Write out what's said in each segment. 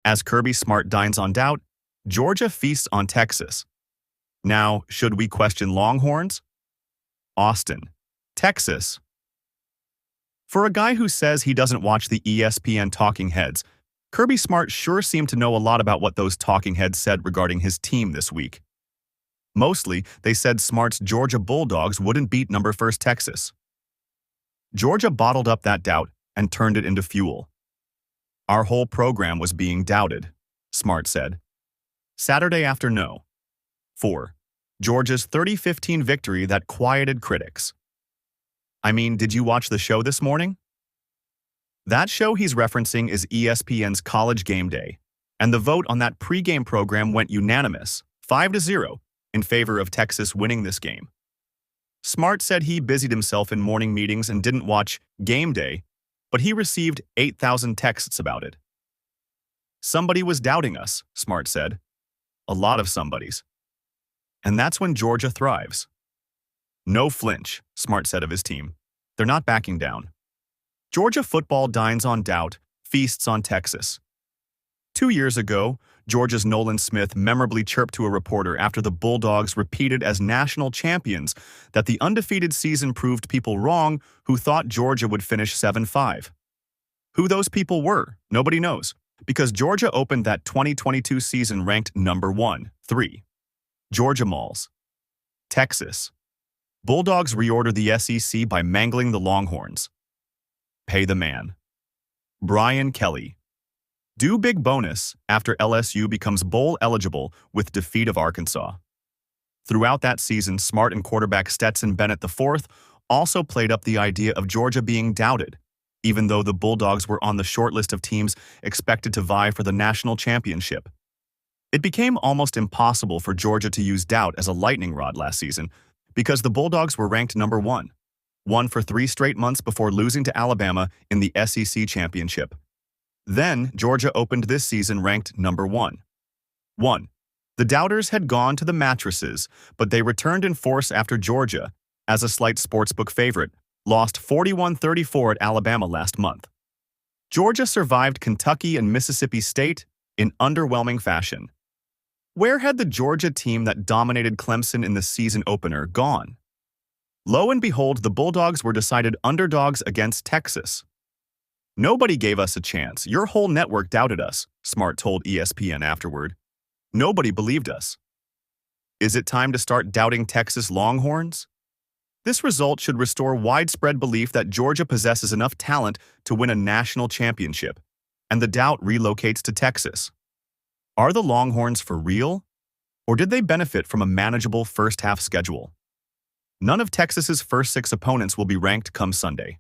As Kirby Smart dines on doubt, Georgia feasts on Texas. Now, should we question Longhorns? Austin, Texas. For a guy who says he doesn't watch the ESPN talking heads, Kirby Smart sure seemed to know a lot about what those talking heads said regarding his team this week. Mostly, they said Smart's Georgia Bulldogs wouldn't beat number first Texas. Georgia bottled up that doubt and turned it into fuel. Our whole program was being doubted, Smart said. Saturday after no. 4. Georgia's 30-15 victory that quieted critics. I mean, did you watch the show this morning? That show he's referencing is ESPN's College Game Day, and the vote on that pregame program went unanimous, 5-0, in favor of Texas winning this game. Smart said he busied himself in morning meetings and didn't watch Game Day, but he received 8,000 texts about it. Somebody was doubting us, Smart said. A lot of somebodies. And that's when Georgia thrives. No flinch, Smart said of his team. They're not backing down. Georgia football dines on doubt, feasts on Texas. 2 years ago, Georgia's Nolan Smith memorably chirped to a reporter after the Bulldogs repeated as national champions that the undefeated season proved people wrong who thought Georgia would finish 7-5. Who those people were, nobody knows, because Georgia opened that 2022 season ranked number 3. Georgia Malls. Texas. Bulldogs reorder the SEC by mangling the Longhorns. Pay the man. Brian Kelly. Do big bonus after LSU becomes bowl eligible with defeat of Arkansas. Throughout that season, Smart and quarterback Stetson Bennett IV also played up the idea of Georgia being doubted, even though the Bulldogs were on the short list of teams expected to vie for the national championship. It became almost impossible for Georgia to use doubt as a lightning rod last season because the Bulldogs were ranked number 1, won for 3 straight months before losing to Alabama in the SEC championship. Then, Georgia opened this season ranked number 1. The doubters had gone to the mattresses, but they returned in force after Georgia, as a slight sportsbook favorite, lost 41-34 at Alabama last month. Georgia survived Kentucky and Mississippi State in underwhelming fashion. Where had the Georgia team that dominated Clemson in the season opener gone? Lo and behold, the Bulldogs were decided underdogs against Texas. Nobody gave us a chance. Your whole network doubted us, Smart told ESPN afterward. Nobody believed us. Is it time to start doubting Texas Longhorns? This result should restore widespread belief that Georgia possesses enough talent to win a national championship, and the doubt relocates to Texas. Are the Longhorns for real? Or did they benefit from a manageable first-half schedule? None of Texas's first 6 opponents will be ranked come Sunday.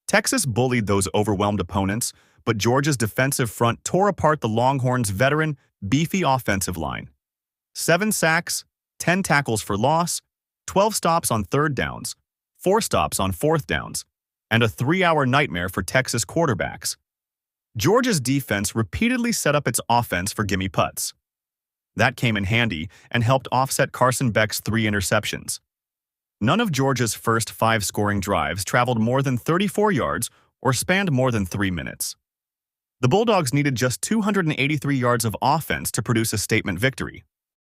Texas bullied those overwhelmed opponents, but Georgia's defensive front tore apart the Longhorns' veteran, beefy offensive line. 7 sacks, 10 tackles for loss, 12 stops on 3rd downs, 4 stops on 4th downs, and a 3-hour nightmare for Texas quarterbacks. Georgia's defense repeatedly set up its offense for gimme putts. That came in handy and helped offset Carson Beck's 3 interceptions. None of Georgia's first 5 scoring drives traveled more than 34 yards or spanned more than 3 minutes. The Bulldogs needed just 283 yards of offense to produce a statement victory.